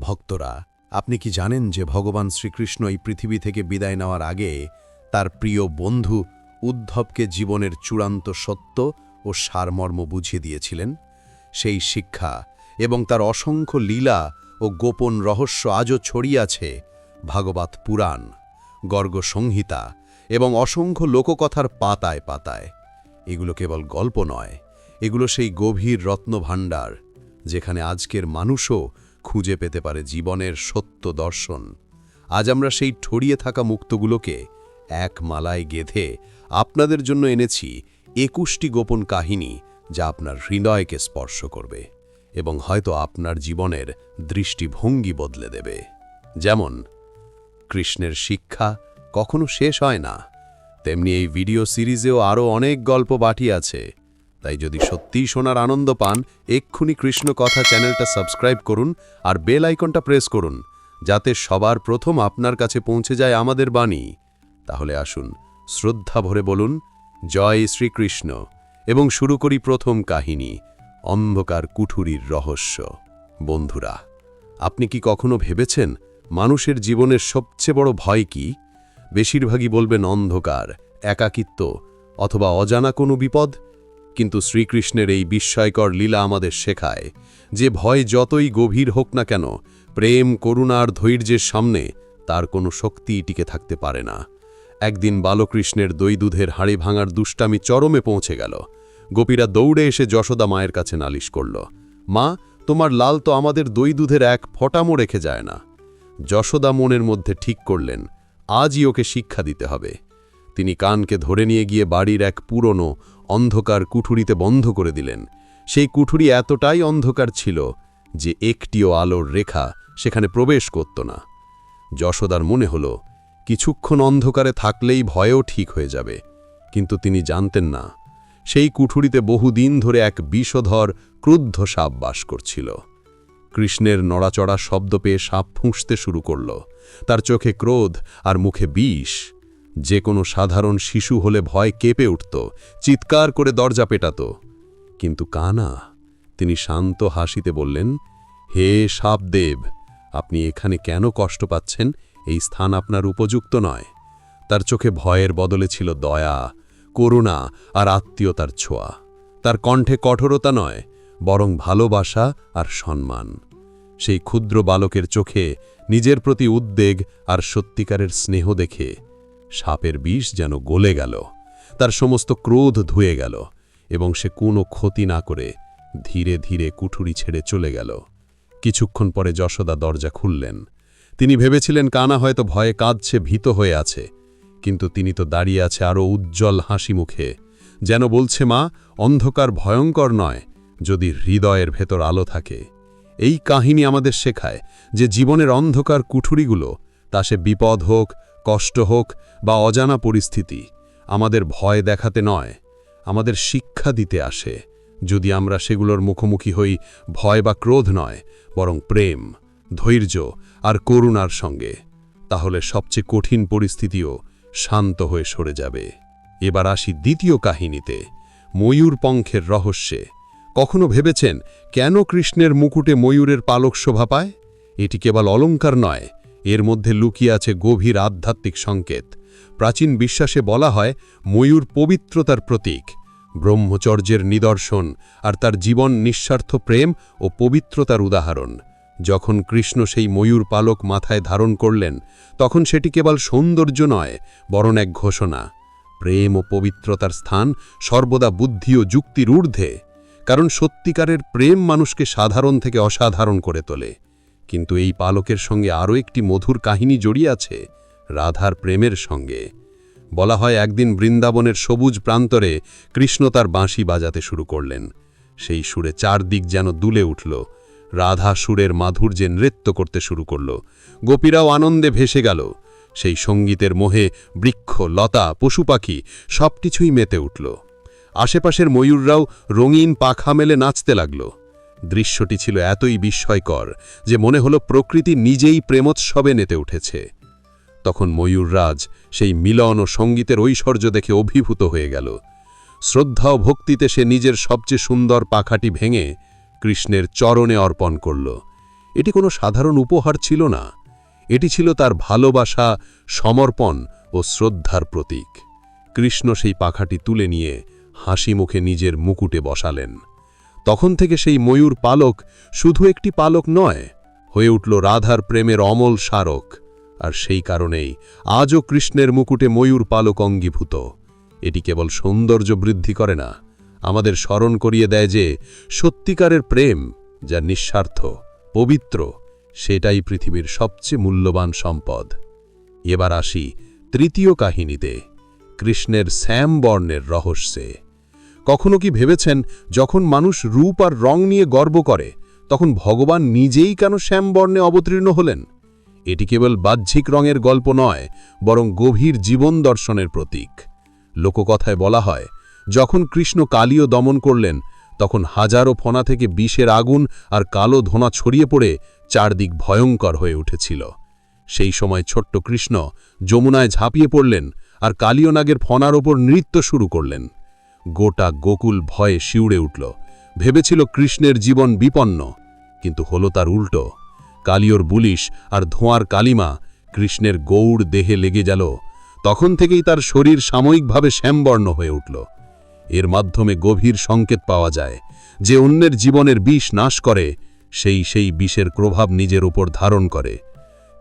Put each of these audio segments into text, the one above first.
ভক্তরা, আপনি কি জানেন যে ভগবান শ্রীকৃষ্ণ এই পৃথিবী থেকে বিদায় নেওয়ার আগে তার প্রিয় বন্ধু উদ্ধবকে জীবনের চূড়ান্ত সত্য ও সারমর্ম বুঝিয়ে দিয়েছিলেন? সেই শিক্ষা এবং তার অসংখ্য লীলা ও গোপন রহস্য আজও ছড়িয়ে আছে ভাগবত পুরাণ, গর্গ সংহিতা এবং অসংখ্য লোককথার পাতায় পাতায়। এগুলো কেবল গল্প নয়, এগুলো সেই গভীর রত্নভাণ্ডার যেখানে আজকের মানুষও খুঁজে পেতে পারে জীবনের সত্য দর্শন। আজ আমরা সেই ছড়িয়ে থাকা মুক্তগুলোকে এক মালায় গেঁথে আপনাদের জন্য এনেছি ২১টি গোপন কাহিনী, যা আপনার হৃদয়কে স্পর্শ করবে এবং হয়তো আপনার জীবনের দৃষ্টিভঙ্গি বদলে দেবে। যেমন কৃষ্ণের শিক্ষা কখনো শেষ হয় না, তেমনি এই ভিডিও সিরিজেও আরও অনেক গল্প বাকি আছে। তাই যদি সত্যিই শোনার আনন্দ পান, এক্ষুনি কৃষ্ণ কথা চ্যানেলটা সাবস্ক্রাইব করুন আর বেল আইকনটা প্রেস করুন, যাতে সবার প্রথম আপনার কাছে পৌঁছে যায় আমাদের বাণী। তাহলে আসুন শ্রদ্ধা ভরে বলুন, জয় শ্রীকৃষ্ণ, এবং শুরু করি প্রথম কাহিনী, অন্ধকার কুঠুরির রহস্য। বন্ধুরা, আপনি কি কখনো ভেবেছেন মানুষের জীবনের সবচেয়ে বড় ভয় কি? বেশিরভাগই বলবেন অন্ধকার, একাকিত্ব অথবা অজানা কোনো বিপদ। কিন্তু শ্রীকৃষ্ণের এই বিস্ময়কর লীলা আমাদের শেখায় যে ভয় যতই গভীর হোক না কেন, প্রেম, করুণা আর ধৈর্যের সামনে তার কোনো শক্তিই টিকে থাকতে পারে না। একদিন বালকৃষ্ণের দই দুধের হাঁড়ি ভাঙার দুষ্টামি চরমে পৌঁছে গেল। গোপীরা দৌড়ে এসে যশোদা মায়ের কাছে নালিশ করল, মা, তোমার লাল তো আমাদের দই দুধের এক ফোঁটাও রেখে যায় না। যশোদা মনের মধ্যে ঠিক করলেন, আজই ওকে শিক্ষা দিতে হবে। তিনি কানকে ধরে নিয়ে গিয়ে বাড়ির এক পুরনো অন্ধকার কুঠুরিতে বন্ধ করে দিলেন। সেই কুঠুরি এতটাই অন্ধকার ছিল যে একটিও আলোর রেখা সেখানে প্রবেশ করত না। যশোদার মনে হল কিছুক্ষণ অন্ধকারে থাকলেই ভয়ও ঠিক হয়ে যাবে, কিন্তু তিনি জানতেন না সেই কুঠুরিতে বহুদিন ধরে এক বিষধর ক্রুদ্ধ সাপ বাস করছিল। কৃষ্ণের নড়াচড়া শব্দ পেয়ে সাপ ফুঁসতে শুরু করল। তার চোখে ক্রোধ আর মুখে বিষ। যে কোনো সাধারণ শিশু হলে ভয় কেঁপে উঠত, চিৎকার করে দরজা পেটাত। কিন্তু কানা, তিনি শান্ত হাসিতে বললেন, হে সাপদেব, আপনি এখানে কেন কষ্ট পাচ্ছেন? এই স্থান আপনার উপযুক্ত নয়। তার চোখে ভয়ের বদলে ছিল দয়া, করুণা আর আত্মীয়তার ছোঁয়া। তার কণ্ঠে কঠোরতা নয়, বরং ভালোবাসা আর সম্মান। সেই ক্ষুদ্র বালকের চোখে নিজের প্রতি উদ্বেগ আর সত্যিকারের স্নেহ দেখে সাপের বিষ যেন গলে গেল। তার সমস্ত ক্রোধ ধুয়ে গেল এবং সে কোনো ক্ষতি না করে ধীরে ধীরে কুঠুরি ছেড়ে চলে গেল। কিছুক্ষণ পরে যশোদা দরজা খুললেন। তিনি ভেবেছিলেন কানা হয়তো ভয়ে কাঁদছে, ভীত হয়ে আছে, কিন্তু তিনি তো দাঁড়িয়ে আছে আরও উজ্জ্বল হাসি মুখে, যেন বলছে, মা, অন্ধকার ভয়ঙ্কর নয় যদি হৃদয়ের ভেতর আলো থাকে। এই কাহিনী আমাদের শেখায় যে জীবনের অন্ধকার কুঠুরিগুলো, তা সে বিপদ হোক, কষ্ট হোক বা অজানা পরিস্থিতি, আমাদের ভয় দেখাতে নয়, আমাদের শিক্ষা দিতে আসে। যদি আমরা সেগুলোর মুখোমুখি হই ভয় বা ক্রোধ নয়, বরং প্রেম, ধৈর্য আর করুণার সঙ্গে, তাহলে সবচেয়ে কঠিন পরিস্থিতিও শান্ত হয়ে সরে যাবে। এবার আসি দ্বিতীয় কাহিনীতে, ময়ূর পঙ্খের রহস্যে। কখনো ভেবেছেন কেন কৃষ্ণের মুকুটে ময়ূরের পালক শোভা পায়? এটি কেবল অলঙ্কার নয়, এর মধ্যে লুকিয়ে আছে গভীর আধ্যাত্মিক সংকেত। প্রাচীন বিশ্বাসে বলা হয় ময়ূর পবিত্রতার প্রতীক, ব্রহ্মচর্যের নিদর্শন আর তার জীবন নিঃস্বার্থ প্রেম ও পবিত্রতার উদাহরণ। যখন কৃষ্ণ সেই ময়ূর পালক মাথায় ধারণ করলেন, তখন সেটি কেবল সৌন্দর্য নয়, বরং এক ঘোষণা। প্রেম ও পবিত্রতার স্থান সর্বদা বুদ্ধি ও যুক্তির ঊর্ধ্বে, কারণ সত্যিকারের প্রেম মানুষকে সাধারণ থেকে অসাধারণ করে তোলে। কিন্তু এই পালকের সঙ্গে আরও একটি মধুর কাহিনী জড়িয়ে আছে, রাধার প্রেমের সঙ্গে। বলা হয় একদিন বৃন্দাবনের সবুজ প্রান্তরে কৃষ্ণ তার বাঁশি বাজাতে শুরু করলেন। সেই সুরে চারদিক যেন দুলে উঠল। রাধা সুরের মাধুর্যে নৃত্য করতে শুরু করল। গোপীরাও আনন্দে ভেসে গেল। সেই সঙ্গীতের মোহে বৃক্ষ, লতা, পশু পাখি সবকিছুই মেতে উঠল। আশেপাশের ময়ূররাও রঙিন পাখা মেলে নাচতে লাগল। দৃশ্যটি ছিল এতই বিস্ময়কর যে মনে হলো প্রকৃতি নিজেই প্রেমোৎসবে নেতে উঠেছে। তখন ময়ূররাজ সেই মিলন ও সঙ্গীতের ঐশ্বর্য দেখে অভিভূত হয়ে গেল। শ্রদ্ধা ও ভক্তিতে সে নিজের সবচেয়ে সুন্দর পাখাটি ভেঙে কৃষ্ণের চরণে অর্পণ করল। এটি কোনো সাধারণ উপহার ছিল না, এটি ছিল তার ভালোবাসা, সমর্পণ ও শ্রদ্ধার প্রতীক। কৃষ্ণ সেই পাখাটি তুলে নিয়ে হাসি মুখে নিজের মুকুটে বসালেন। তখন থেকে সেই ময়ূর পালক শুধু একটি পালক নয়, হয়ে উঠল রাধার প্রেমের অমল স্মারক। আর সেই কারণেই আজও কৃষ্ণের মুকুটে ময়ূর পালক অঙ্গীভূত। এটি কেবল সৌন্দর্য বৃদ্ধি করে না, আমাদের স্মরণ করিয়ে দেয় যে সত্যিকারের প্রেম, যা নিঃস্বার্থ, পবিত্র, সেটাই পৃথিবীর সবচেয়ে মূল্যবান সম্পদ। এবার আসি তৃতীয় কাহিনীতে, কৃষ্ণের শ্যাম বর্ণের রহস্যে। কখনো কি ভেবেছেন, যখন মানুষ রূপ আর রং নিয়ে গর্ব করে, তখন ভগবান নিজেই কেন শ্যাম বর্ণে অবতীর্ণ হলেন? এটি কেবল বাহ্যিক রঙের গল্প নয়, বরং গভীর জীবন দর্শনের প্রতীক। লোককথায় বলা হয়, যখন কৃষ্ণ কালীয় দমন করলেন, তখন হাজারো ফণা থেকে বিষের আগুন আর কালো ধোঁয়া ছড়িয়ে পড়ে চারদিক ভয়ঙ্কর হয়ে উঠেছিল। সেই সময় ছোট্ট কৃষ্ণ যমুনায় ঝাঁপিয়ে পড়লেন আর কালীয় নাগের ফণার ওপর নৃত্য শুরু করলেন। গোটা গোকুল ভয়ে শিউড়ে উঠল, ভেবেছিল কৃষ্ণের জীবন বিপন্ন, কিন্তু হলো তার উল্টো। কালীয়র বুলিশ আর ধোঁয়ার কালিমা কৃষ্ণের গৌড় দেহে লেগে গেল। তখন থেকেই তার শরীর সাময়িকভাবে শ্যামবর্ণ হয়ে উঠল। এর মাধ্যমে গভীর সংকেত পাওয়া যায় যে অন্যের জীবনের বিষ নাশ করে, সেই বিষের প্রভাব নিজের উপর ধারণ করে।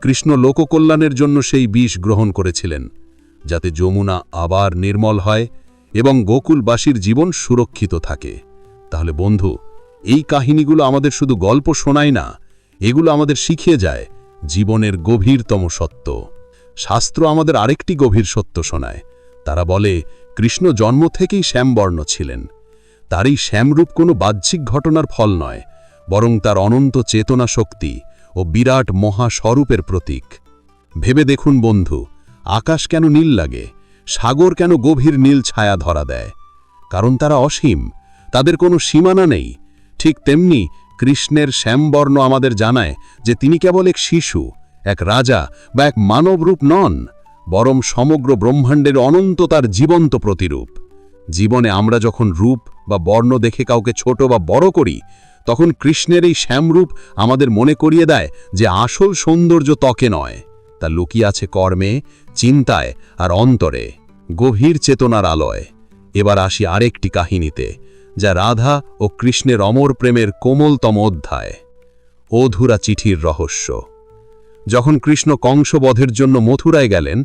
কৃষ্ণ লোককল্যাণের জন্য সেই বিষ গ্রহণ করেছিলেন, যাতে যমুনা আবার নির্মল হয় এবং গোকুলবাসীর জীবন সুরক্ষিত থাকে। তাহলে বন্ধু, এই কাহিনীগুলো আমাদের শুধু গল্প শোনায় না, এগুলো আমাদের শিখিয়ে যায় জীবনের গভীরতম সত্য। শাস্ত্র আমাদের আরেকটি গভীর সত্য শোনায়। তারা বলে, কৃষ্ণ জন্ম থেকেই শ্যামবর্ণ ছিলেন। তার এই শ্যামরূপ কোনো বাহ্যিক ঘটনার ফল নয়, বরং তার অনন্ত চেতনা শক্তি ও বিরাট মহাস্বরূপের প্রতীক। ভেবে দেখুন বন্ধু, আকাশ কেন নীল লাগে, সাগর কেন গভীর নীল ছায়া ধরা দেয়? কারণ তারা অসীম, তাদের কোনো সীমানা নেই। ঠিক তেমনি কৃষ্ণের শ্যামবর্ণ আমাদের জানায় যে তিনি কেবল এক শিশু, এক রাজা বা এক মানবরূপ নন, বরং সমগ্র ব্রহ্মাণ্ডের অনন্ততার জীবন্ত প্রতিরূপ। জীবনে আমরা যখন রূপ বা বর্ণ দেখে কাউকে ছোট বা বড় করি, তখন কৃষ্ণের এই শ্যামরূপ আমাদের মনে করিয়ে দেয় যে আসল সৌন্দর্য ত্বকে নয়, তা লুকিয়ে আছে কর্মে, চিন্তায় আর অন্তরে, গভীর চেতনার আলোয়। এবার আসি আরেকটি কাহিনীতে, যা রাধা ও কৃষ্ণের অমর প্রেমের কোমলতম অধ্যায়, অধুরা চিঠির রহস্য। যখন কৃষ্ণ কংসবধের জন্য মথুরায় গেলেন,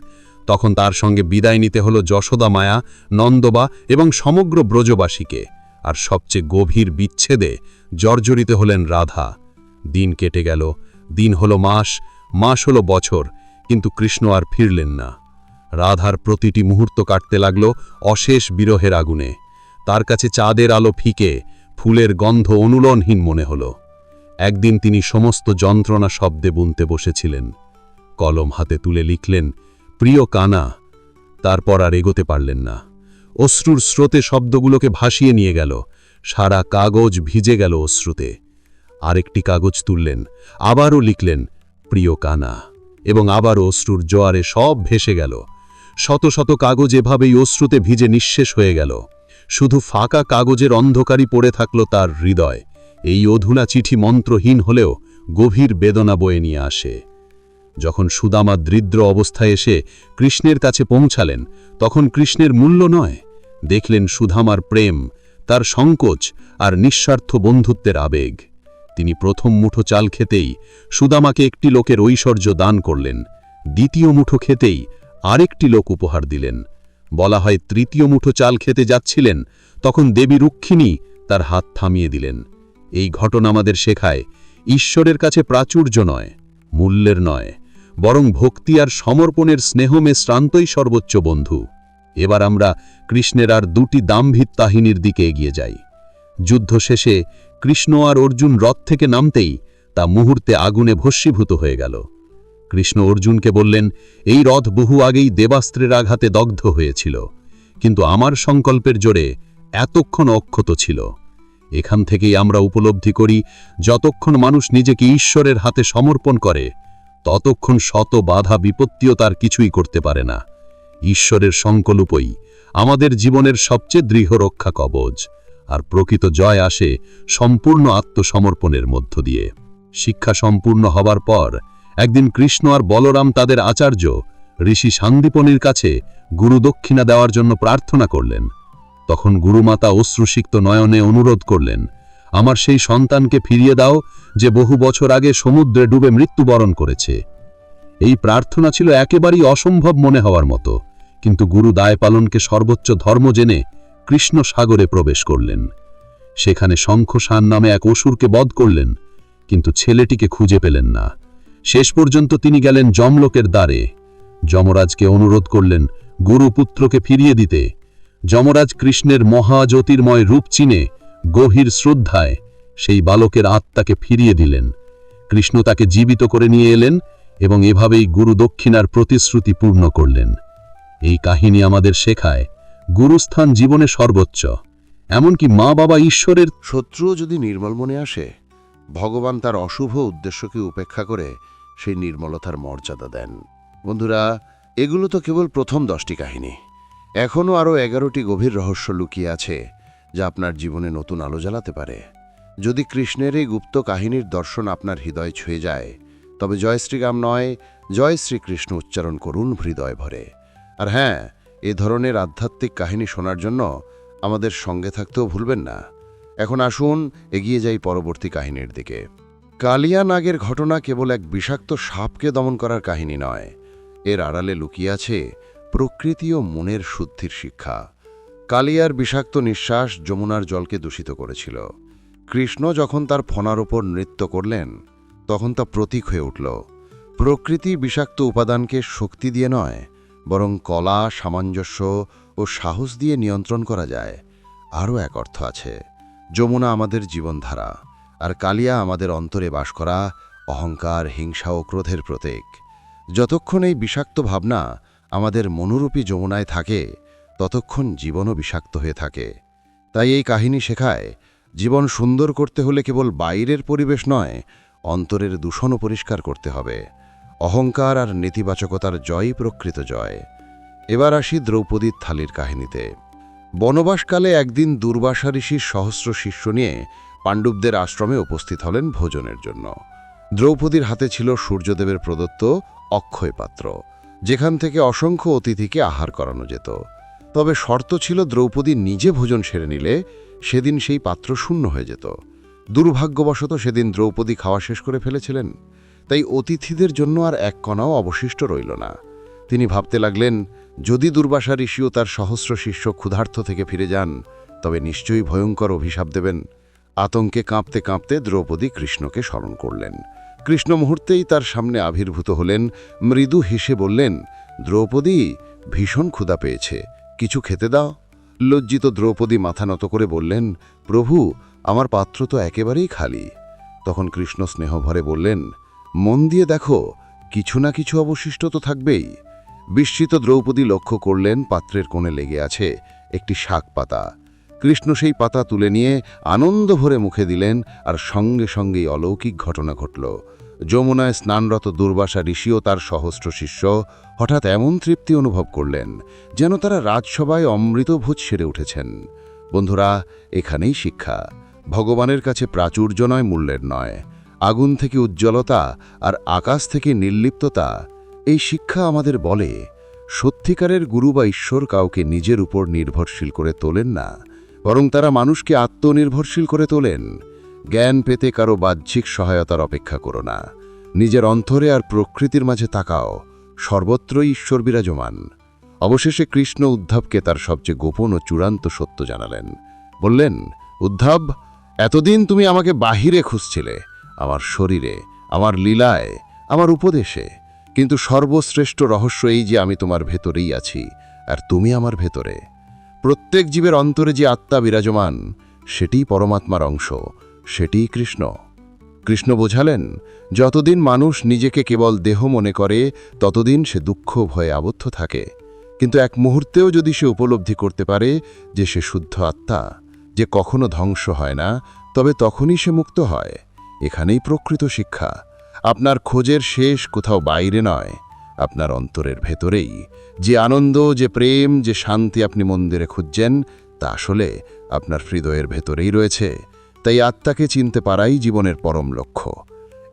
তখন তার সঙ্গে বিদায় নিতে হল যশোদা মায়া, নন্দবা এবং সমগ্র ব্রজবাসীকে। আর সবচেয়ে গভীর বিচ্ছেদে জর্জরিত হলেন রাধা। দিন কেটে গেল, দিন হলো মাস, মাস হলো বছর, কিন্তু কৃষ্ণ আর ফিরলেন না। রাধার প্রতিটি মুহূর্ত কাটতে লাগল অশেষ বিরহের আগুনে। তার কাছে চাঁদের আলো ফিকে, ফুলের গন্ধ অনুলনহীন মনে হল। একদিন তিনি সমস্ত যন্ত্রণা শব্দে বুনতে বসেছিলেন। কলম হাতে তুলে লিখলেন, প্রিয় কানা। তারপর আর এগোতে পারলেন না। অশ্রুর স্রোতে শব্দগুলোকে ভাসিয়ে নিয়ে গেল, সারা কাগজ ভিজে গেল অশ্রুতে। আরেকটি কাগজ তুললেন, আবারও লিখলেন, প্রিয় কানা, এবং আবারও অশ্রুর জোয়ারে সব ভেসে গেল। শত শত কাগজ এভাবেই অশ্রুতে ভিজে নিঃশেষ হয়ে গেল। শুধু ফাঁকা কাগজের অন্ধকারই পড়ে থাকল তার হৃদয়। এই অধুনা চিঠি মন্ত্রহীন হলেও গভীর বেদনা বয়ে নিয়ে আসে। যখন সুদামা দরিদ্র অবস্থায় এসে কৃষ্ণের কাছে পৌঁছালেন, তখন কৃষ্ণের মূল্য নয়, দেখলেন সুদামার প্রেম, তার সংকোচ আর নিঃস্বার্থ বন্ধুত্বের আবেগ। তিনি প্রথম মুঠো চাল খেতেই সুদামাকে একটি লোকের ঐশ্বর্য দান করলেন। দ্বিতীয় মুঠো খেতেই আরেকটি লোক উপহার দিলেন। বলা হয়, তৃতীয় মুঠো চাল খেতে যাচ্ছিলেন, তখন দেবী রুক্মিণী তার হাত থামিয়ে দিলেন। এই ঘটনা আমাদের শেখায়, ঈশ্বরের কাছে প্রাচুর্য নয়, মূল্যের নয়, বরং ভক্তি আর সমর্পণের স্নেহমে শ্রান্তই সর্বোচ্চ বন্ধু। এবার আমরা কৃষ্ণের আর দুটি দাম্ভিক কাহিনীর দিকে এগিয়ে যাই। যুদ্ধ শেষে কৃষ্ণ আর অর্জুন রথ থেকে নামতেই তা মুহূর্তে আগুনে ভস্মীভূত হয়ে গেল। কৃষ্ণ অর্জুনকে বললেন, এই রথ বহু আগেই দেবাস্ত্রের আঘাতে দগ্ধ হয়েছিল, কিন্তু আমার সংকল্পের জোরে এতক্ষণ অক্ষত ছিল। এখান থেকেই আমরা উপলব্ধি করি, যতক্ষণ মানুষ নিজেকে ঈশ্বরের হাতে সমর্পণ করে, ততক্ষণ শত বাধা বিপত্তিও তার কিছুই করতে পারে না। ঈশ্বরের সংকল্পই আমাদের জীবনের সবচেয়ে দৃঢ় রক্ষা কবচ, আর প্রকৃত জয় আসে সম্পূর্ণ আত্মসমর্পণের মধ্য দিয়ে। শিক্ষা সম্পূর্ণ হবার পর একদিন কৃষ্ণ আর বলরাম তাদের আচার্য ঋষি সান্দীপনির কাছে গুরুদক্ষিণা দেওয়ার জন্য প্রার্থনা করলেন। তখন গুরুমাতা অশ্রুসিক্ত নয়নে অনুরোধ করলেন, আমার সেই সন্তানকে ফিরিয়ে দাও যে বহু বছর আগে সমুদ্রে ডুবে মৃত্যুবরণ করেছে। এই প্রার্থনা ছিল একেবারেই অসম্ভব মনে হওয়ার মতো, কিন্তু গুরু দায় পালনকে সর্বোচ্চ ধর্ম জেনে কৃষ্ণ সাগরে প্রবেশ করলেন। সেখানে শঙ্খসান নামে এক অসুরকে বধ করলেন, কিন্তু ছেলেটিকে খুঁজে পেলেন না। শেষ পর্যন্ত তিনি গেলেন যমলোকের দ্বারে। যমরাজকে অনুরোধ করলেন গুরুপুত্রকে ফিরিয়ে দিতে। যমরাজ কৃষ্ণের মহাজ্যোতির্ময় রূপ চিনে গভীর শ্রদ্ধায় সেই বালকের আত্মাকে ফিরিয়ে দিলেন। কৃষ্ণ তাকে জীবিত করে নিয়ে এলেন এবং এভাবেই গুরু দক্ষিণার প্রতিশ্রুতি পূর্ণ করলেন। এই কাহিনী আমাদের শেখায় গুরুস্থান জীবনে সর্বোচ্চ, এমনকি মা বাবা ঈশ্বরের। শত্রুও যদি নির্মল মনে আসে, ভগবান তার অশুভ উদ্দেশ্যকে উপেক্ষা করে সেই নির্মলতার মর্যাদা দেন। বন্ধুরা, এগুলো তো কেবল প্রথম 10টি কাহিনী। এখনও আরও 11টি গভীর রহস্য লুকিয়ে আছে, যা আপনার জীবনে নতুন আলো জ্বালাতে পারে। যদি কৃষ্ণের এই গুপ্ত কাহিনীর দর্শন আপনার হৃদয় ছুঁয়ে যায়, তবে জয় শ্রীরাম নয়, জয় শ্রীকৃষ্ণ উচ্চারণ করুন হৃদয় ভরে। আর হ্যাঁ, এ ধরনের আধ্যাত্মিক কাহিনী শোনার জন্য আমাদের সঙ্গে থাকতেও ভুলবেন না। এখন আসুন এগিয়ে যাই পরবর্তী কাহিনীর দিকে। কালিয়া নাগের ঘটনা কেবল এক বিষাক্ত সাপকে দমন করার কাহিনী নয়, এর আড়ালে লুকিয়ে আছে প্রকৃতি ও মনের শুদ্ধির শিক্ষা। কালিয়ার বিষাক্ত নিঃশ্বাস যমুনার জলকে দূষিত করেছিল। কৃষ্ণ যখন তার ফণার ওপর নৃত্য করলেন, তখন তা প্রতীক হয়ে উঠল। প্রকৃতি বিষাক্ত উপাদানকে শক্তি দিয়ে নয়, বরং কলা, সামঞ্জস্য ও সাহস দিয়ে নিয়ন্ত্রণ করা যায়। আরও এক অর্থ আছে, যমুনা আমাদের জীবনধারা, আর কালিয়া আমাদের অন্তরে বাস করা অহংকার, হিংসা ও ক্রোধের প্রতীক। যতক্ষণ এই বিষাক্ত ভাবনা আমাদের মনোরূপী যমুনায় থাকে, ততক্ষণ জীবনও বিষাক্ত হয়ে থাকে। তাই এই কাহিনী শেখায়, জীবন সুন্দর করতে হলে কেবল বাইরের পরিবেশ নয়, অন্তরের দূষণও পরিষ্কার করতে হবে। অহংকার আর নেতিবাচকতার জয়ই প্রকৃত জয়। এবার আসি দ্রৌপদীর থালির কাহিনীতে। বনবাসকালে একদিন দুর্বাসা ঋষির সহস্র শিষ্য নিয়ে পাণ্ডবদের আশ্রমে উপস্থিত হলেন ভোজনের জন্য। দ্রৌপদীর হাতে ছিল সূর্যদেবের প্রদত্ত অক্ষয় পাত্র, যেখান থেকে অসংখ্য অতিথিকে আহার করানো যেত। তবে শর্ত ছিল, দ্রৌপদী নিজে ভোজন সেরে নিলে সেদিন সেই পাত্র শূন্য হয়ে যেত। দুর্ভাগ্যবশত সেদিন দ্রৌপদী খাওয়া শেষ করে ফেলেছিলেন, তাই অতিথিদের জন্য আর এক কণাও অবশিষ্ট রইল না। তিনি ভাবতে লাগলেন, যদি দুর্বাসা ঋষিও তার সহস্র শিষ্য ক্ষুধার্ত থেকে ফিরে যান, তবে নিশ্চয়ই ভয়ঙ্কর অভিশাপ দেবেন। আতঙ্কে কাঁপতে কাঁপতে দ্রৌপদী কৃষ্ণকে স্মরণ করলেন। কৃষ্ণ মুহূর্তেই তার সামনে আবির্ভূত হলেন। মৃদু হেসে বললেন, দ্রৌপদী, ভীষণ ক্ষুধা পেয়েছে, কিছু খেতে দাও। লজ্জিত দ্রৌপদী মাথা নত করে বললেন, প্রভু, আমার পাত্র তো একেবারেই খালি। তখন কৃষ্ণ স্নেহভরে বললেন, মন দিয়ে দেখো, কিছু না কিছু অবশিষ্ট তো থাকবেই। বিস্মিত দ্রৌপদী লক্ষ্য করলেন পাত্রের কোণে লেগে আছে একটি শাক পাতা। কৃষ্ণ সেই পাতা তুলে নিয়ে আনন্দ ভরে মুখে দিলেন, আর সঙ্গে সঙ্গেই অলৌকিক ঘটনা ঘটল। যমুনায় স্নানরত দুর্বাসা ঋষিও তার সহস্র শিষ্য হঠাৎ এমন তৃপ্তি অনুভব করলেন, যেন তারা রাজসভায় অমৃতভোজ সেরে উঠেছেন। বন্ধুরা, এখানেই শিক্ষা। ভগবানের কাছে প্রাচুর্য নয়, মূল্যের নয়, আগুন থেকে উজ্জ্বলতা আর আকাশ থেকে নির্লিপ্ততা। এই শিক্ষা আমাদের বলে, সত্যিকারের গুরু বা ঈশ্বর কাউকে নিজের উপর নির্ভরশীল করে তোলেন না, বরং তারা মানুষকে আত্মনির্ভরশীল করে তোলেন। জ্ঞান পেতে কারো বাহ্যিক সহায়তার অপেক্ষা করো না, নিজের অন্তরে আর প্রকৃতির মাঝে তাকাও, সর্বত্রই ঈশ্বর বিরাজমান। অবশেষে কৃষ্ণ উদ্ধবকে তার সবচেয়ে গোপন ও চূড়ান্ত সত্য জানালেন। বললেন, উদ্ধব, এতদিন তুমি আমাকে বাহিরে খুঁজছিলে, আমার শরীরে, আমার লীলায়, আমার উপদেশে, কিন্তু সর্বশ্রেষ্ঠ রহস্য এই যে আমি তোমার ভেতরেই আছি, আর তুমি আমার ভেতরে। প্রত্যেক জীবের অন্তরে যে আত্মা বিরাজমান, সেটিই পরমাত্মার অংশ, সেটিই কৃষ্ণ। কৃষ্ণ বোঝালেন, যতদিন মানুষ নিজেকে কেবল দেহ মনে করে, ততদিন সে দুঃখ ভয়ে আবদ্ধ থাকে। কিন্তু এক মুহূর্তেও যদি সে উপলব্ধি করতে পারে যে সে শুদ্ধ আত্মা, যে কখনো ধ্বংস হয় না, তবে তখনই সে মুক্ত হয়। এখানেই প্রকৃত শিক্ষা। আপনার খোঁজের শেষ কোথাও বাইরে নয়, আপনার অন্তরের ভেতরেই। যে আনন্দ, যে প্রেম, যে শান্তি আপনি মন্দিরে খুঁজছেন, তা আসলে আপনার হৃদয়ের ভেতরেই রয়েছে। তাই আত্মাকে চিনতে পারাই জীবনের পরম লক্ষ্য।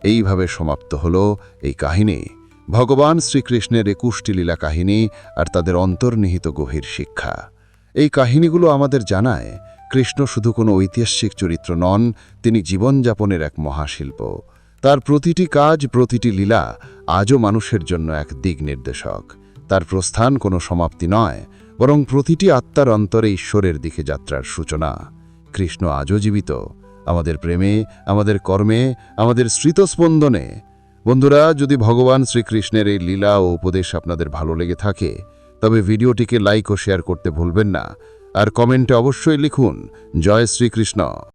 এইভাবে সমাপ্ত হল এই কাহিনী, ভগবান শ্রীকৃষ্ণের 21টি লীলা কাহিনী আর তাদের অন্তর্নিহিত গভীর শিক্ষা। এই কাহিনীগুলো আমাদের জানায় কৃষ্ণ শুধু কোনো ঐতিহাসিক চরিত্র নন, তিনি জীবনযাপনের এক মহাশিল্প। তার প্রতিটি কাজ, প্রতিটি লীলা আজও মানুষের জন্য এক দিক নির্দেশক। তার প্রস্থান কোনো সমাপ্তি নয়, বরং প্রতিটি আত্মার অন্তরে ঈশ্বরের দিকে যাত্রার সূচনা। কৃষ্ণ আজও জীবিত, আমাদের প্রেমে, আমাদের কর্মে, আমাদের স্মৃতস্পন্দনে। বন্ধুরা, যদি ভগবান শ্রীকৃষ্ণের এই লীলা ও উপদেশ আপনাদের ভালো লেগে থাকে, তবে ভিডিওটিকে লাইক ও শেয়ার করতে ভুলবেন না। আর কমেন্টে অবশ্যই লিখুন, জয় শ্রীকৃষ্ণ।